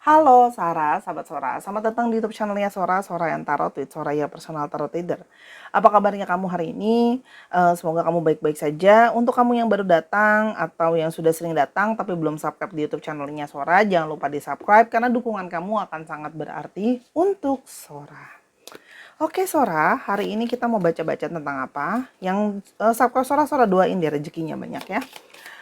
Halo Sarah, sahabat Sora. Selamat datang di YouTube channelnya Sora, Sora yang Tarot with Soraya Personal Tarot Reader. Apa kabarnya kamu hari ini? Semoga kamu baik-baik saja. Untuk kamu yang baru datang atau yang sudah sering datang tapi belum subscribe di YouTube channelnya Sora, jangan lupa di subscribe karena dukungan kamu akan sangat berarti untuk Sora. Oke Sora, hari ini kita mau baca-baca tentang apa? Yang subscribe Sora, Sora doain deh rezekinya banyak ya.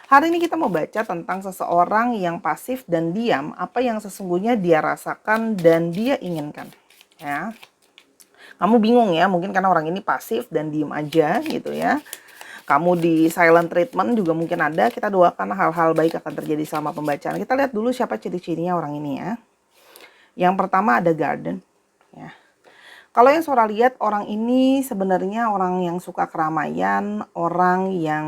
Hari ini kita mau baca tentang seseorang yang pasif dan diam, apa yang sesungguhnya dia rasakan dan dia inginkan. Ya, kamu bingung ya, mungkin karena orang ini pasif dan diem aja gitu ya. Kamu di silent treatment juga mungkin ada. Kita doakan hal-hal baik akan terjadi selama pembacaan. Kita lihat dulu siapa ciri-cirinya orang ini ya. Yang pertama ada garden. Ya. Kalau yang Sora lihat orang ini sebenarnya orang yang suka keramaian, orang yang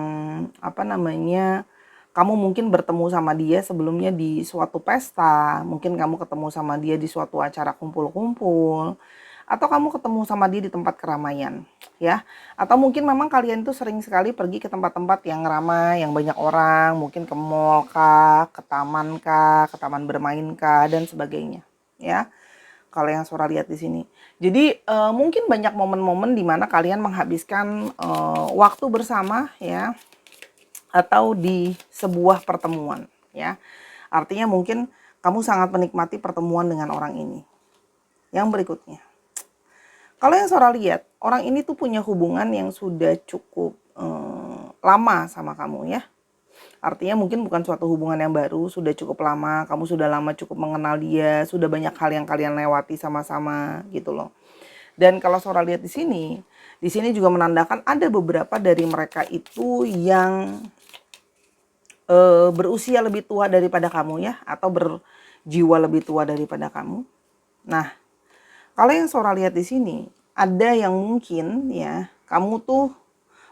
kamu mungkin bertemu sama dia sebelumnya di suatu pesta, mungkin kamu ketemu sama dia di suatu acara kumpul-kumpul, atau kamu ketemu sama dia di tempat keramaian, ya. Atau mungkin memang kalian tuh sering sekali pergi ke tempat-tempat yang ramai, yang banyak orang, mungkin ke mall kah, ke taman bermain kah, dan sebagainya, ya. Kalau yang Sora lihat di sini. Jadi mungkin banyak momen-momen di mana kalian menghabiskan waktu bersama ya, atau di sebuah pertemuan ya. Artinya mungkin kamu sangat menikmati pertemuan dengan orang ini. Yang berikutnya. Kalau yang Sora lihat, orang ini tuh punya hubungan yang sudah cukup lama sama kamu ya. Artinya mungkin bukan suatu hubungan yang baru, sudah cukup lama, kamu sudah lama cukup mengenal dia, sudah banyak hal yang kalian lewati sama-sama gitu loh. Dan kalau Sora lihat di sini juga menandakan ada beberapa dari mereka itu yang berusia lebih tua daripada kamu ya, atau berjiwa lebih tua daripada kamu. Nah, kalau yang Sora lihat di sini, ada yang mungkin ya, kamu tuh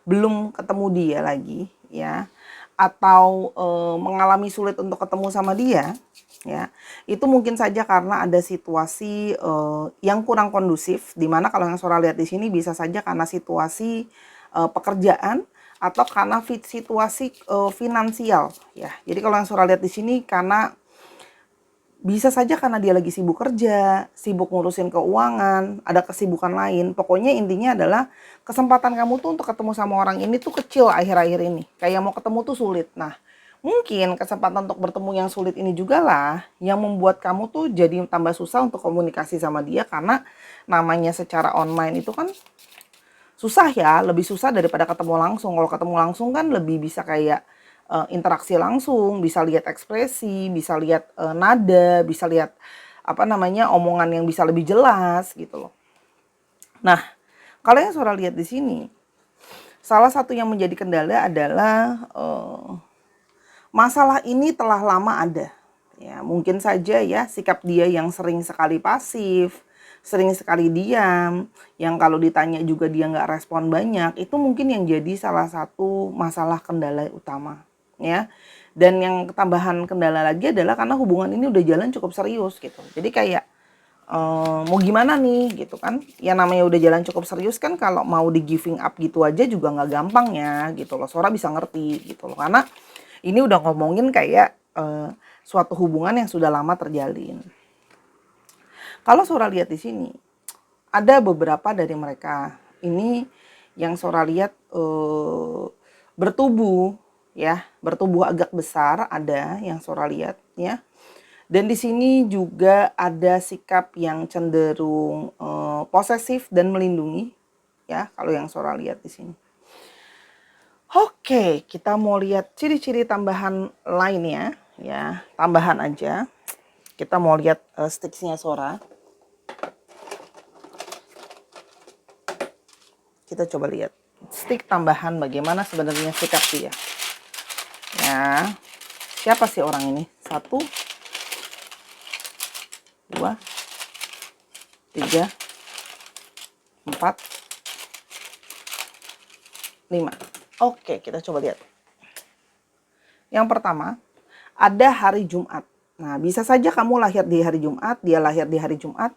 belum ketemu dia lagi ya, atau mengalami sulit untuk ketemu sama dia ya. Itu mungkin saja karena ada situasi yang kurang kondusif, dimana kalau yang Sora lihat di sini bisa saja karena situasi pekerjaan atau karena situasi finansial ya. Jadi kalau yang Sora lihat di sini karena bisa saja karena dia lagi sibuk kerja, sibuk ngurusin keuangan, ada kesibukan lain. Pokoknya intinya adalah kesempatan kamu tuh untuk ketemu sama orang ini tuh kecil akhir-akhir ini. Kayak mau ketemu tuh sulit. Nah, mungkin kesempatan untuk bertemu yang sulit ini juga lah yang membuat kamu tuh jadi tambah susah untuk komunikasi sama dia, karena namanya secara online itu kan susah ya, lebih susah daripada ketemu langsung. Kalau ketemu langsung kan lebih bisa kayak interaksi langsung, bisa lihat ekspresi, bisa lihat nada, bisa lihat omongan yang bisa lebih jelas gitu loh. Nah, kalau yang Sora lihat di sini, salah satu yang menjadi kendala adalah masalah ini telah lama ada. Ya, mungkin saja ya sikap dia yang sering sekali pasif, sering sekali diam, yang kalau ditanya juga dia nggak respon banyak, itu mungkin yang jadi salah satu masalah kendala utama ya. Dan yang tambahan kendala lagi adalah karena hubungan ini udah jalan cukup serius gitu. Jadi kayak mau gimana nih gitu kan. Ya namanya udah jalan cukup serius kan, kalau mau di giving up gitu aja juga nggak gampang ya gitu loh. Sora bisa ngerti gitu loh. Karena ini udah ngomongin kayak suatu hubungan yang sudah lama terjalin. Kalau Sora lihat di sini, ada beberapa dari mereka ini yang Sora lihat bertubuh ya, bertubuh agak besar, ada yang Sora lihat ya. Dan di sini juga ada sikap yang cenderung posesif dan melindungi ya, kalau yang Sora lihat di sini. Oke, kita mau lihat ciri-ciri tambahan lainnya ya, tambahan aja. Kita mau lihat sticksnya Sora. Kita coba lihat stick tambahan bagaimana sebenarnya sikap dia. Ya, siapa sih orang ini? 1, 2, 3, 4, 5. Oke, kita coba lihat. Yang pertama, ada hari Jumat. Nah, bisa saja kamu lahir di hari Jumat, dia lahir di hari Jumat,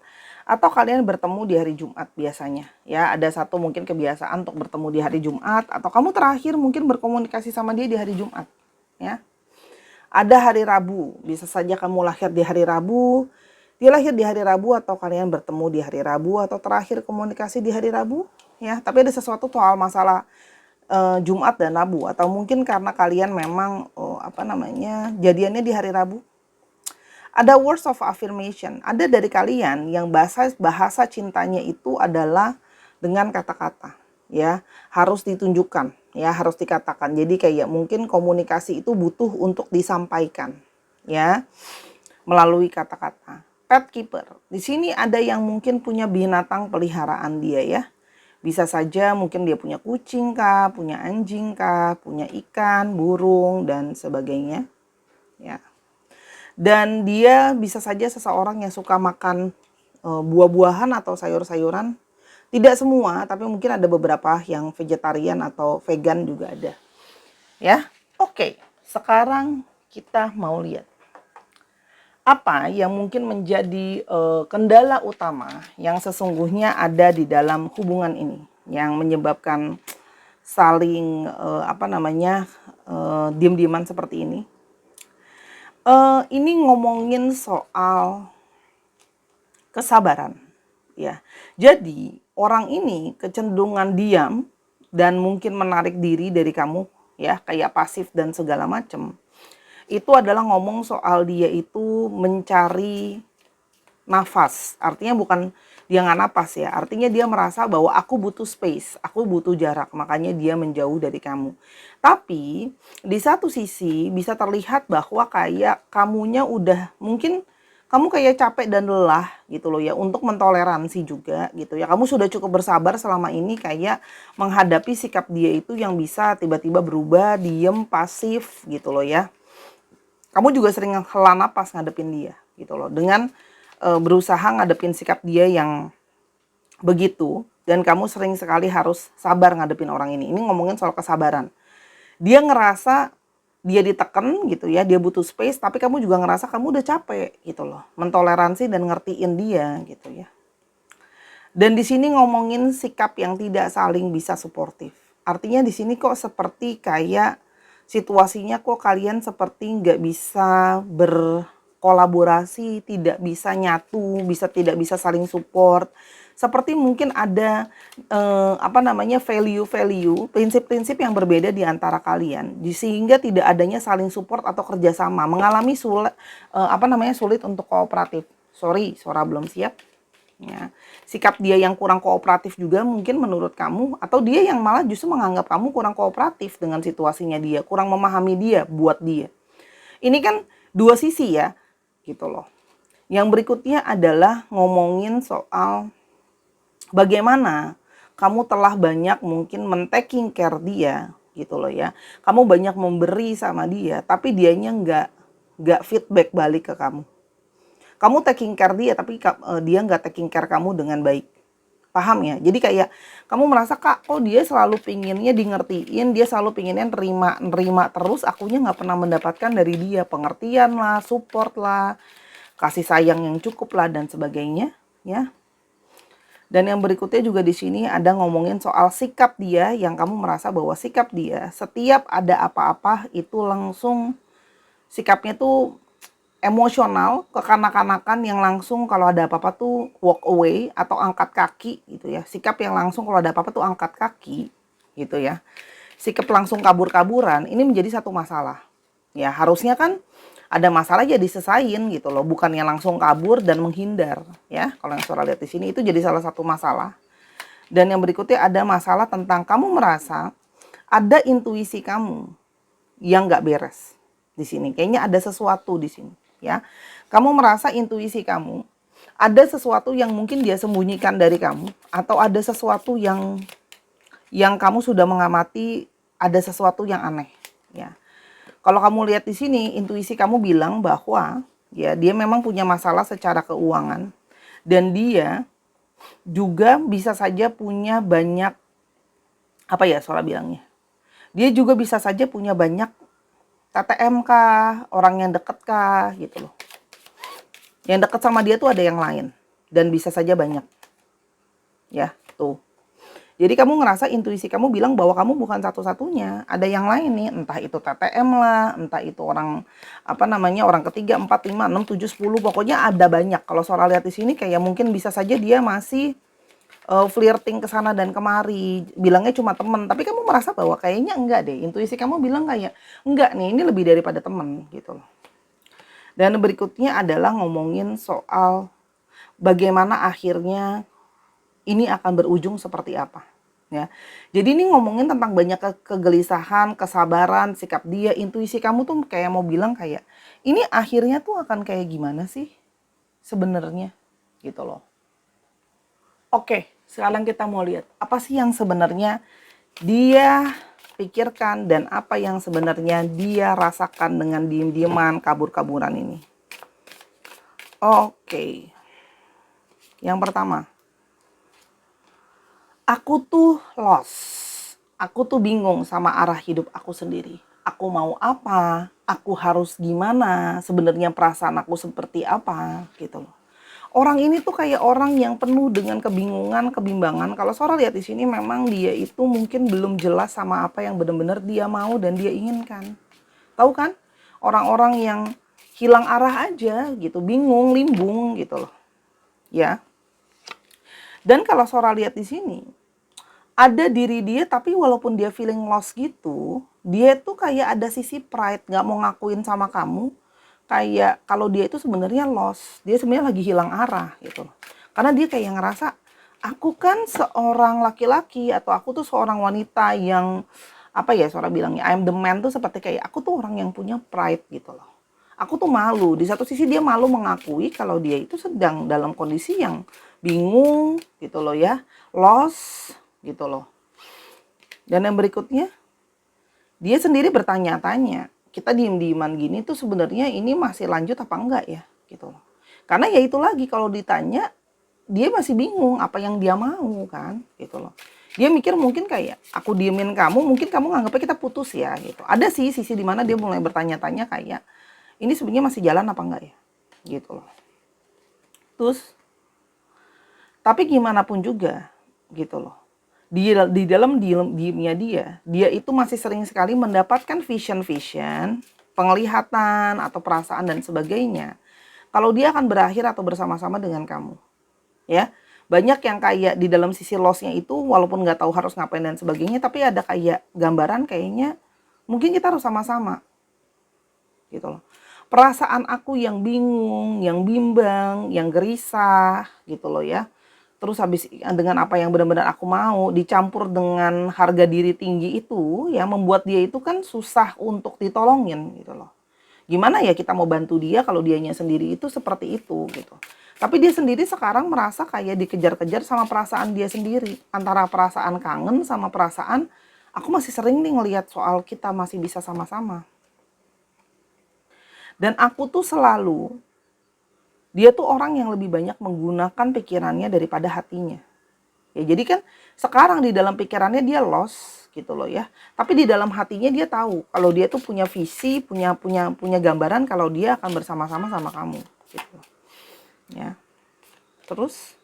atau kalian bertemu di hari Jumat biasanya. Ya, ada satu mungkin kebiasaan untuk bertemu di hari Jumat, atau kamu terakhir mungkin berkomunikasi sama dia di hari Jumat. Ya. Ada hari Rabu, bisa saja kamu lahir di hari Rabu, Dia lahir di hari Rabu atau kalian bertemu di hari Rabu atau terakhir komunikasi di hari Rabu, ya. Tapi ada sesuatu soal masalah Jumat dan Rabu, atau mungkin karena kalian memang jadiannya di hari Rabu. Ada words of affirmation. Ada dari kalian yang bahasa cintanya itu adalah dengan kata-kata, ya. Harus ditunjukkan, ya, harus dikatakan. Jadi kayak mungkin komunikasi itu butuh untuk disampaikan, ya, melalui kata-kata. Pet keeper. Di sini ada yang mungkin punya binatang peliharaan dia, ya. Bisa saja mungkin dia punya kucing kah, punya anjing kah, punya ikan, burung, dan sebagainya, ya. Dan dia bisa saja seseorang yang suka makan buah-buahan atau sayur-sayuran. Tidak semua, tapi mungkin ada beberapa yang vegetarian atau vegan juga ada. Ya, oke. Sekarang kita mau lihat apa yang mungkin menjadi kendala utama yang sesungguhnya ada di dalam hubungan ini, yang menyebabkan saling diem-dieman seperti ini. Ini ngomongin soal kesabaran, ya. Jadi orang ini kecenderungan diam dan mungkin menarik diri dari kamu, ya, kayak pasif dan segala macam. Itu adalah ngomong soal dia itu mencari nafas. Artinya bukan dia nggak napas, ya. Artinya dia merasa bahwa aku butuh space, aku butuh jarak, makanya dia menjauh dari kamu. Tapi di satu sisi bisa terlihat bahwa kayak kamunya udah mungkin kamu kayak capek dan lelah gitu loh, ya, untuk mentoleransi juga gitu, ya. Kamu sudah cukup bersabar selama ini kayak menghadapi sikap dia itu yang bisa tiba-tiba berubah, diem, pasif gitu loh, ya. Kamu juga sering hela napas ngadepin dia gitu loh, dengan berusaha ngadepin sikap dia yang begitu, dan kamu sering sekali harus sabar ngadepin orang ini. Ini ngomongin soal kesabaran. Dia ngerasa dia diteken gitu, ya, dia butuh space, tapi kamu juga ngerasa kamu udah capek gitu loh, mentoleransi dan ngertiin dia gitu, ya. Dan di sini ngomongin sikap yang tidak saling bisa suportif. Artinya di sini kok seperti kayak situasinya kok kalian seperti nggak bisa berkolaborasi, tidak bisa nyatu, tidak bisa saling support. Seperti mungkin ada value-value, prinsip-prinsip yang berbeda di antara kalian, sehingga tidak adanya saling support atau kerjasama, mengalami sulit untuk kooperatif. Sorry, suara belum siap. Ya, sikap dia yang kurang kooperatif juga mungkin menurut kamu, atau dia yang malah justru menganggap kamu kurang kooperatif dengan situasinya dia, kurang memahami dia, buat dia. Ini kan dua sisi, ya, gitu loh. Yang berikutnya adalah ngomongin soal bagaimana kamu telah banyak mungkin men-taking care dia, gitu loh, ya. Kamu banyak memberi sama dia, tapi dianya nggak feedback balik ke kamu. Kamu taking care dia, tapi dia nggak taking care kamu dengan baik. Paham, ya? Jadi kayak kamu merasa, kak, kok dia selalu pinginnya di ngertiin, dia selalu pinginnya nerima terus, akunya nggak pernah mendapatkan dari dia pengertian lah, support lah, kasih sayang yang cukup lah, dan sebagainya, ya. Dan yang berikutnya juga di sini ada ngomongin soal sikap dia, yang kamu merasa bahwa sikap dia setiap ada apa-apa itu langsung sikapnya tuh emosional, kekanak-kanakan yang langsung kalau ada apa-apa tuh walk away atau angkat kaki gitu, ya. Sikap yang langsung kalau ada apa-apa tuh angkat kaki gitu, ya. Sikap langsung kabur-kaburan ini menjadi satu masalah. Ya, harusnya kan ada masalah ya disesain gitu loh, bukannya langsung kabur dan menghindar, ya. Kalau yang Saudara lihat di sini itu jadi salah satu masalah. Dan yang berikutnya ada masalah tentang kamu merasa ada intuisi kamu yang nggak beres di sini. Kayaknya ada sesuatu di sini, ya. Kamu merasa intuisi kamu ada sesuatu yang mungkin dia sembunyikan dari kamu, atau ada sesuatu yang kamu sudah mengamati, ada sesuatu yang aneh, ya. Kalau kamu lihat di sini, intuisi kamu bilang bahwa, ya, dia memang punya masalah secara keuangan, dan dia juga bisa saja punya banyak Saudara bilangnya. Dia juga bisa saja punya banyak TTM kah, orang yang deket kah, gitu loh. Yang deket sama dia tuh ada yang lain, dan bisa saja banyak. Ya, tuh. Jadi kamu ngerasa intuisi kamu bilang bahwa kamu bukan satu-satunya, ada yang lain nih, entah itu TTM lah, entah itu orang orang ketiga, 4, 5, 6, 7, 10, pokoknya ada banyak. Kalau Sora lihat di sini kayak mungkin bisa saja dia masih flirting ke sana dan kemari, bilangnya cuma temen, tapi kamu merasa bahwa kayaknya enggak deh. Intuisi kamu bilang kayak enggak nih, ini lebih daripada temen gitu loh. Dan berikutnya adalah ngomongin soal bagaimana akhirnya ini akan berujung seperti apa. Ya. Jadi ini ngomongin tentang banyak kegelisahan, kesabaran, sikap dia, intuisi kamu tuh kayak mau bilang kayak ini akhirnya tuh akan kayak gimana sih sebenarnya gitu loh. Oke, sekarang kita mau lihat apa sih yang sebenarnya dia pikirkan dan apa yang sebenarnya dia rasakan dengan diem-dieman, kabur-kaburan ini. Oke. Yang pertama, aku tuh lost. Aku tuh bingung sama arah hidup aku sendiri. Aku mau apa? Aku harus gimana? Sebenarnya perasaan aku seperti apa? Gitu loh. Orang ini tuh kayak orang yang penuh dengan kebingungan, kebimbangan. Kalau Sora lihat di sini memang dia itu mungkin belum jelas sama apa yang benar-benar dia mau dan dia inginkan. Tahu kan? Orang-orang yang hilang arah aja gitu, bingung, limbung gitu loh. Ya. Dan kalau Sora lihat di sini, ada diri dia tapi walaupun dia feeling lost gitu, dia tuh kayak ada sisi pride, nggak mau ngakuin sama kamu kayak kalau dia itu sebenarnya lost, dia sebenarnya lagi hilang arah gitu loh. Karena dia kayak ngerasa aku kan seorang laki-laki atau aku tuh seorang wanita yang seorang bilangnya I'm the man tuh seperti kayak aku tuh orang yang punya pride gitu loh. Aku tuh malu, di satu sisi dia malu mengakui kalau dia itu sedang dalam kondisi yang bingung gitu loh ya, lost gitu loh. Dan yang berikutnya, dia sendiri bertanya-tanya, kita diem-dieman gini tuh sebenarnya ini masih lanjut apa enggak ya gitu loh. Karena ya itu lagi kalau ditanya dia masih bingung apa yang dia mau kan gitu loh. Dia mikir mungkin kayak aku diemin kamu, mungkin kamu nganggapnya kita putus ya gitu. Ada sih sisi dimana dia mulai bertanya-tanya kayak ini sebenarnya masih jalan apa enggak ya gitu loh. Terus tapi gimana pun juga gitu loh. Di dalam diemnya dia itu masih sering sekali mendapatkan vision-vision, penglihatan atau perasaan dan sebagainya. Kalau dia akan berakhir atau bersama-sama dengan kamu, ya. Banyak yang kayak di dalam sisi loss-nya itu walaupun nggak tahu harus ngapain dan sebagainya, tapi ada kayak gambaran kayaknya mungkin kita harus sama-sama, gitu loh. Perasaan aku yang bingung, yang bimbang, yang gelisah, gitu loh ya. Terus habis dengan apa yang benar-benar aku mau dicampur dengan harga diri tinggi itu ya membuat dia itu kan susah untuk ditolongin gitu loh. Gimana ya kita mau bantu dia kalau dianya sendiri itu seperti itu gitu. Tapi dia sendiri sekarang merasa kayak dikejar-kejar sama perasaan dia sendiri. Antara perasaan kangen sama perasaan aku masih sering nih ngelihat soal kita masih bisa sama-sama. Dan aku tuh selalu dia tuh orang yang lebih banyak menggunakan pikirannya daripada hatinya. Ya, jadi kan sekarang di dalam pikirannya dia lost gitu loh ya. Tapi di dalam hatinya dia tahu kalau dia tuh punya visi, punya gambaran kalau dia akan bersama-sama sama kamu gitu. Ya. Terus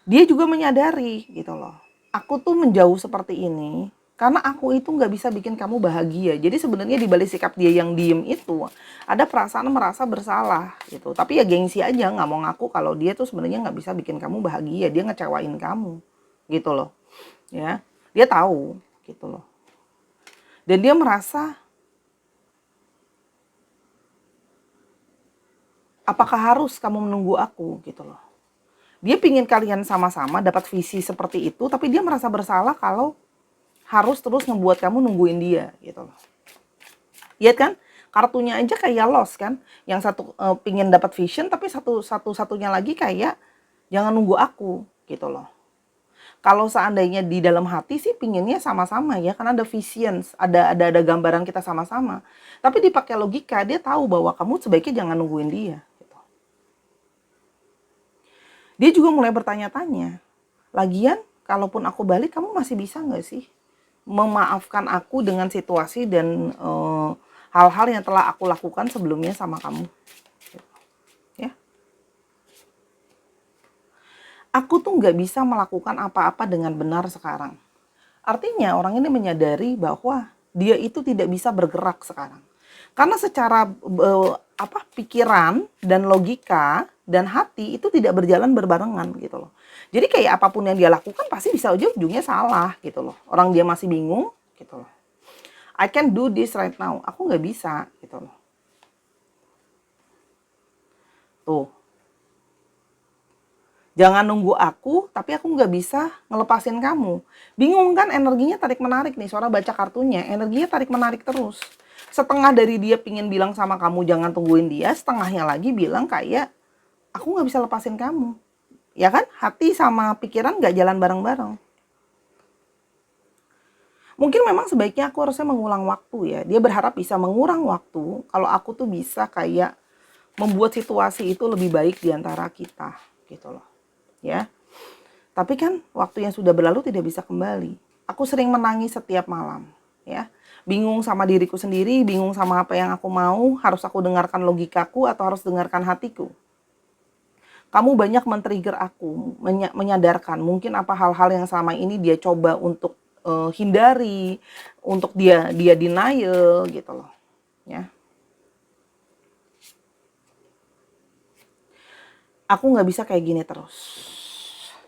dia juga menyadari gitu loh. Aku tuh menjauh seperti ini karena aku itu nggak bisa bikin kamu bahagia. Jadi sebenarnya di balik sikap dia yang diem itu ada perasaan merasa bersalah gitu. Tapi ya gengsi aja nggak mau ngaku kalau dia tuh sebenarnya nggak bisa bikin kamu bahagia. Dia ngecewain kamu gitu loh. Ya, dia tahu gitu loh. Dan dia merasa apakah harus kamu menunggu aku gitu loh. Dia pingin kalian sama-sama dapat visi seperti itu, tapi dia merasa bersalah kalau harus terus ngebuat kamu nungguin dia gitu loh. Lihat kan? Kartunya aja kayak lost kan. Yang satu pingin dapat vision tapi satunya lagi kayak jangan nunggu aku gitu loh. Kalau seandainya di dalam hati sih pinginnya sama-sama ya karena ada vision, ada gambaran kita sama-sama. Tapi dipakai logika dia tahu bahwa kamu sebaiknya jangan nungguin dia gitu. Dia juga mulai bertanya-tanya. Lagian kalaupun aku balik kamu masih bisa nggak sih memaafkan aku dengan situasi dan hal-hal yang telah aku lakukan sebelumnya sama kamu. Ya. Aku tuh nggak bisa melakukan apa-apa dengan benar sekarang. Artinya orang ini menyadari bahwa dia itu tidak bisa bergerak sekarang. Karena secara pikiran dan logika dan hati itu tidak berjalan berbarengan gitu loh. Jadi kayak apapun yang dia lakukan pasti bisa ujung-ujungnya salah gitu loh. Orang dia masih bingung gitu loh. I can do this right now. Aku nggak bisa gitu loh. Tuh. Jangan nunggu aku, tapi aku nggak bisa ngelepasin kamu. Bingung kan, energinya tarik-menarik nih, Sora baca kartunya, energinya tarik-menarik terus. Setengah dari dia pingin bilang sama kamu jangan tungguin dia, setengahnya lagi bilang kayak, aku nggak bisa lepasin kamu. Ya kan, hati sama pikiran nggak jalan bareng-bareng. Mungkin memang sebaiknya aku harusnya mengulang waktu ya. Dia berharap bisa mengurang waktu, kalau aku tuh bisa kayak membuat situasi itu lebih baik di antara kita, gitu loh. Ya. Tapi kan waktu yang sudah berlalu tidak bisa kembali. Aku sering menangis setiap malam, ya. Bingung sama diriku sendiri, bingung sama apa yang aku mau, harus aku dengarkan logikaku atau harus dengarkan hatiku. Kamu banyak men-trigger aku, menyadarkan mungkin apa hal-hal yang selama ini dia coba untuk hindari, untuk dia denial gitu loh, ya. Aku nggak bisa kayak gini terus,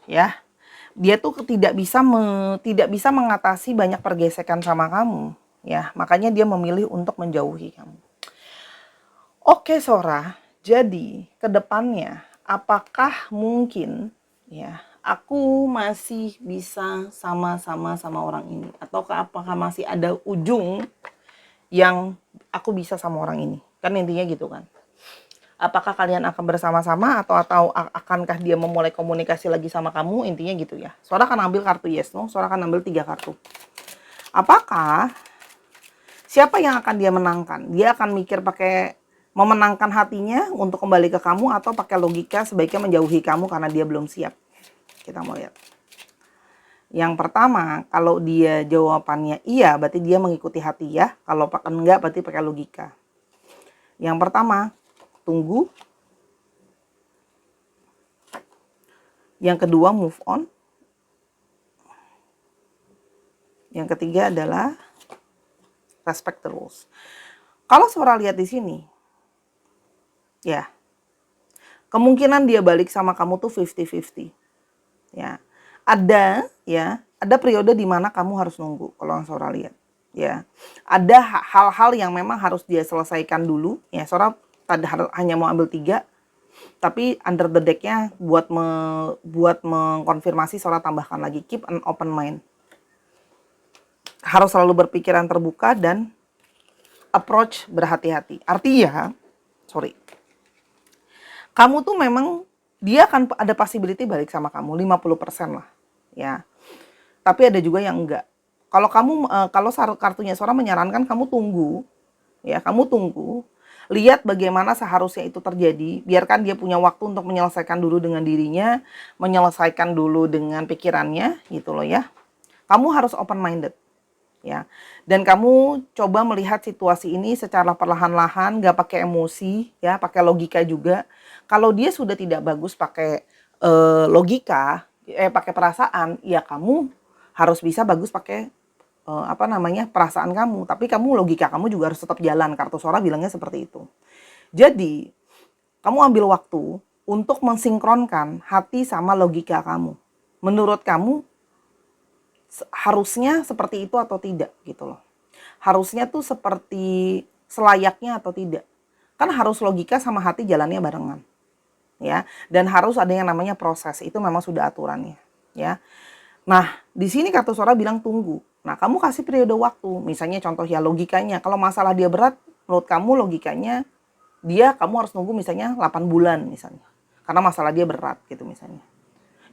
ya. Dia tuh tidak bisa mengatasi banyak pergesekan sama kamu, ya. Makanya dia memilih untuk menjauhi kamu. Oke, Sora. Jadi, ke depannya apakah mungkin ya aku masih bisa sama-sama sama orang ini, ataukah apakah masih ada ujung yang aku bisa sama orang ini? Kan intinya gitu kan. Apakah kalian akan bersama-sama atau akankah dia memulai komunikasi lagi sama kamu, intinya gitu ya. Sora akan ambil kartu yes no, Sora akan ambil 3 kartu. Apakah siapa yang akan dia menangkan? Dia akan mikir pakai memenangkan hatinya untuk kembali ke kamu atau pakai logika sebaiknya menjauhi kamu karena dia belum siap. Kita mau lihat. Yang pertama, kalau dia jawabannya iya, berarti dia mengikuti hati ya. Kalau enggak, berarti pakai logika. Yang pertama, tunggu. Yang kedua, move on. Yang ketiga adalah respect the rules. Kalau Sora lihat di sini, ya, kemungkinan dia balik sama kamu tuh 50-50. Ya, ada periode di mana kamu harus nunggu kalau Sora lihat. Ya, ada hal-hal yang memang harus dia selesaikan dulu. Ya, Sora tadi hanya mau ambil 3, tapi under the deck-nya buat mengkonfirmasi Sora tambahkan lagi keep an open mind. Harus selalu berpikiran terbuka dan approach berhati-hati. Artinya, kamu tuh memang dia akan ada possibility balik sama kamu 50% lah, ya. Tapi ada juga yang enggak. Kalau kartunya Sora menyarankan kamu tunggu, ya, kamu tunggu, lihat bagaimana seharusnya itu terjadi, biarkan dia punya waktu untuk menyelesaikan dulu dengan dirinya, menyelesaikan dulu dengan pikirannya, gitu loh ya. Kamu harus open minded. Ya, dan kamu coba melihat situasi ini secara perlahan-lahan, gak pakai emosi, ya, pakai logika juga. Kalau dia sudah tidak bagus pakai logika, pakai perasaan, ya kamu harus bisa bagus pakai perasaan kamu. Tapi kamu logika kamu juga harus tetap jalan. Kartu Sora bilangnya seperti itu. Jadi kamu ambil waktu untuk mensinkronkan hati sama logika kamu. Menurut kamu harusnya seperti itu atau tidak gitu loh. Harusnya tuh seperti selayaknya atau tidak. Kan harus logika sama hati jalannya barengan. Ya, dan harus ada yang namanya proses. Itu memang sudah aturannya, ya. Nah, di sini kartu Sora bilang tunggu. Nah, kamu kasih periode waktu. Misalnya contoh ya logikanya, kalau masalah dia berat, menurut kamu logikanya kamu harus nunggu misalnya 8 bulan misalnya. Karena masalah dia berat gitu misalnya.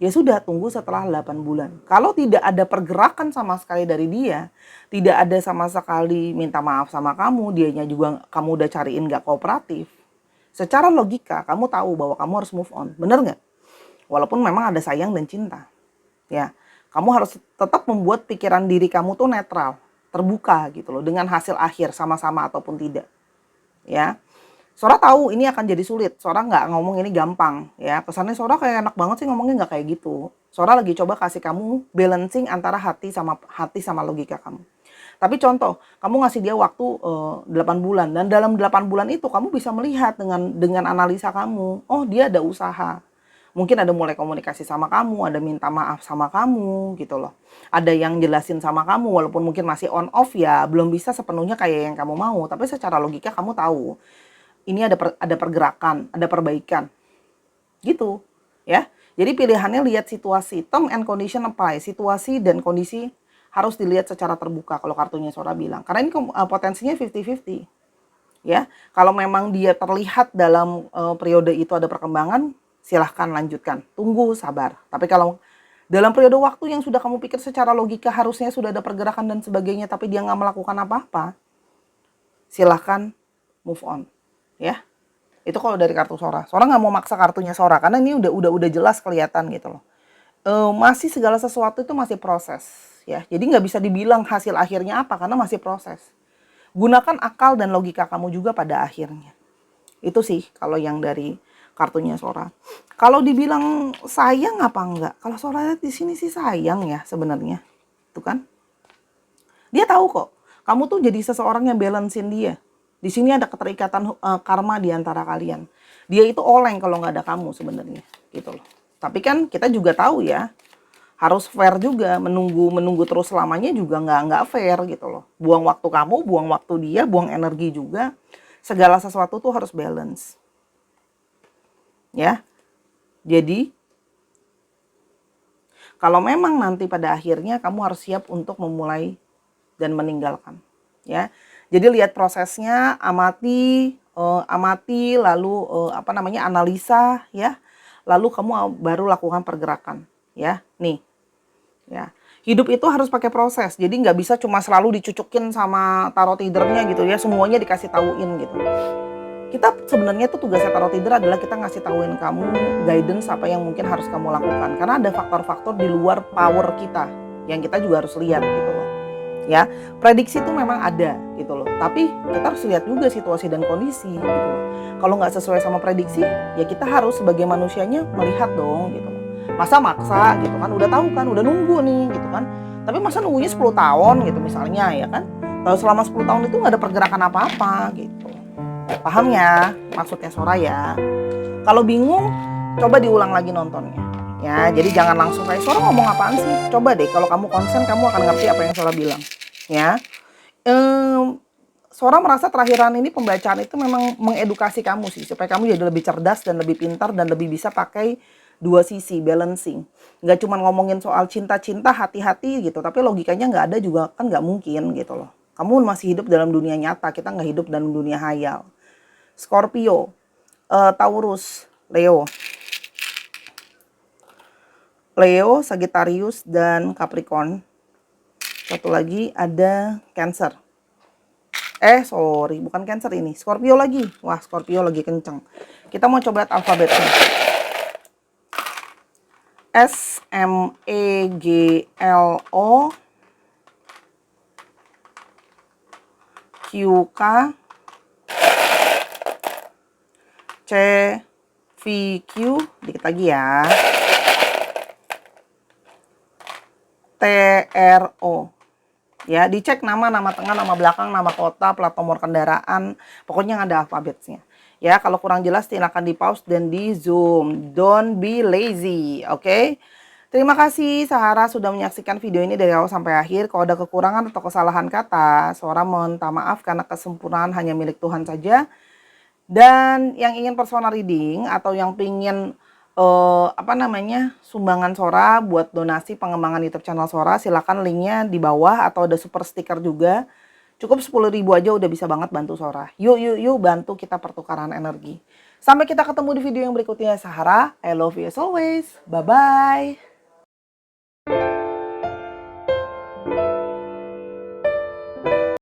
Ya sudah, tunggu setelah 8 bulan. Kalau tidak ada pergerakan sama sekali dari dia, tidak ada sama sekali minta maaf sama kamu, dianya juga kamu udah cariin gak kooperatif, secara logika kamu tahu bahwa kamu harus move on. Bener gak? Walaupun memang ada sayang dan cinta. Ya, kamu harus tetap membuat pikiran diri kamu tuh netral, terbuka gitu loh, dengan hasil akhir sama-sama ataupun tidak. Ya, Sora tahu ini akan jadi sulit. Sora nggak ngomong ini gampang ya. Kesannya Sora kayak enak banget sih ngomongnya, nggak kayak gitu. Sora lagi coba kasih kamu balancing antara hati sama logika kamu. Tapi contoh, kamu ngasih dia waktu 8 bulan dan dalam 8 bulan itu kamu bisa melihat dengan analisa kamu, oh dia ada usaha. Mungkin ada mulai komunikasi sama kamu, ada minta maaf sama kamu gitu loh. Ada yang jelasin sama kamu walaupun mungkin masih on off ya, belum bisa sepenuhnya kayak yang kamu mau, tapi secara logika kamu tahu ini ada pergerakan, ada perbaikan. Gitu, ya. Jadi pilihannya lihat situasi, term and condition apply, situasi dan kondisi harus dilihat secara terbuka kalau kartunya Sora bilang. Karena ini potensinya 50-50. Ya, kalau memang dia terlihat dalam periode itu ada perkembangan, silahkan lanjutkan. Tunggu, sabar. Tapi kalau dalam periode waktu yang sudah kamu pikir secara logika harusnya sudah ada pergerakan dan sebagainya, tapi dia nggak melakukan apa-apa, silahkan move on. Ya, itu kalau dari kartu Sora. Sora nggak mau maksa kartunya Sora karena ini udah jelas kelihatan gitu loh. Masih segala sesuatu itu masih proses ya. Jadi nggak bisa dibilang hasil akhirnya apa karena masih proses. Gunakan akal dan logika kamu juga pada akhirnya. Itu sih kalau yang dari kartunya Sora. Kalau dibilang sayang apa enggak? Kalau Sora lihat di sini sih sayang ya sebenarnya. Tuh kan? Dia tahu kok. Kamu tuh jadi seseorang yang balancein dia. Di sini ada keterikatan karma di antara kalian. Dia itu oleng kalau nggak ada kamu sebenarnya, gitu loh. Tapi kan kita juga tahu ya, harus fair juga. Menunggu terus selamanya juga nggak fair gitu loh. Buang waktu kamu, buang waktu dia, buang energi juga. Segala sesuatu tuh harus balance. Ya. Jadi kalau memang nanti pada akhirnya kamu harus siap untuk memulai dan meninggalkan, ya. Jadi lihat prosesnya, amati lalu analisa ya. Lalu kamu baru lakukan pergerakan, ya. Nih. Ya. Hidup itu harus pakai proses. Jadi nggak bisa cuma selalu dicucukin sama tarot readernya gitu ya, semuanya dikasih tauin gitu. Kita sebenarnya tuh tugasnya tarot reader adalah kita ngasih tauin kamu guidance apa yang mungkin harus kamu lakukan. Karena ada faktor-faktor di luar power kita yang kita juga harus lihat gitu loh. Ya, prediksi itu memang ada gitu loh. Tapi kita harus lihat juga situasi dan kondisi gitu loh. Kalau nggak sesuai sama prediksi, ya kita harus sebagai manusianya melihat dong gitu loh. Masa maksa gitu kan, udah tahu kan, udah nunggu nih gitu kan. Tapi masa nunggunya 10 tahun gitu misalnya ya kan. Kalau selama 10 tahun itu nggak ada pergerakan apa-apa gitu. Paham ya maksudnya Sora ya? Kalau bingung, coba diulang lagi nontonnya. Ya, jadi jangan langsung kayak Sora ngomong apaan sih? Coba deh kalau kamu konsen kamu akan ngerti apa yang Sora bilang. Ya. Sora merasa terakhiran ini pembacaan itu memang mengedukasi kamu sih supaya kamu jadi lebih cerdas dan lebih pintar dan lebih bisa pakai dua sisi, balancing. Nggak cuma ngomongin soal cinta-cinta, hati-hati gitu, tapi logikanya nggak ada juga kan nggak mungkin gitu loh. Kamu masih hidup dalam dunia nyata, kita nggak hidup dalam dunia hayal. Scorpio, Taurus, Leo, Sagittarius, dan Capricorn. Satu lagi ada Cancer. Sorry, bukan Cancer ini. Scorpio lagi. Wah, Scorpio lagi kenceng. Kita mau coba alfabetnya. S, M, E, G, L, O, Q, K, C, V, Q, dikit lagi ya. T, R, O. Ya, dicek nama tengah, nama belakang, nama kota, plat nomor kendaraan, pokoknya yang ada alfabetnya. Ya, kalau kurang jelas silakan di pause dan di zoom. Don't be lazy, oke? Terima kasih Sahara sudah menyaksikan video ini dari awal sampai akhir. Kalau ada kekurangan atau kesalahan kata, Sora minta maaf karena kesempurnaan hanya milik Tuhan saja. Dan yang ingin personal reading atau yang ingin sumbangan Sora buat donasi pengembangan YouTube channel Sora, silakan linknya di bawah atau ada super stiker juga. Cukup 10.000 aja udah bisa banget bantu Sora. Yuk bantu kita pertukaran energi. Sampai kita ketemu di video yang berikutnya. Sahara, I love you as always. Bye bye.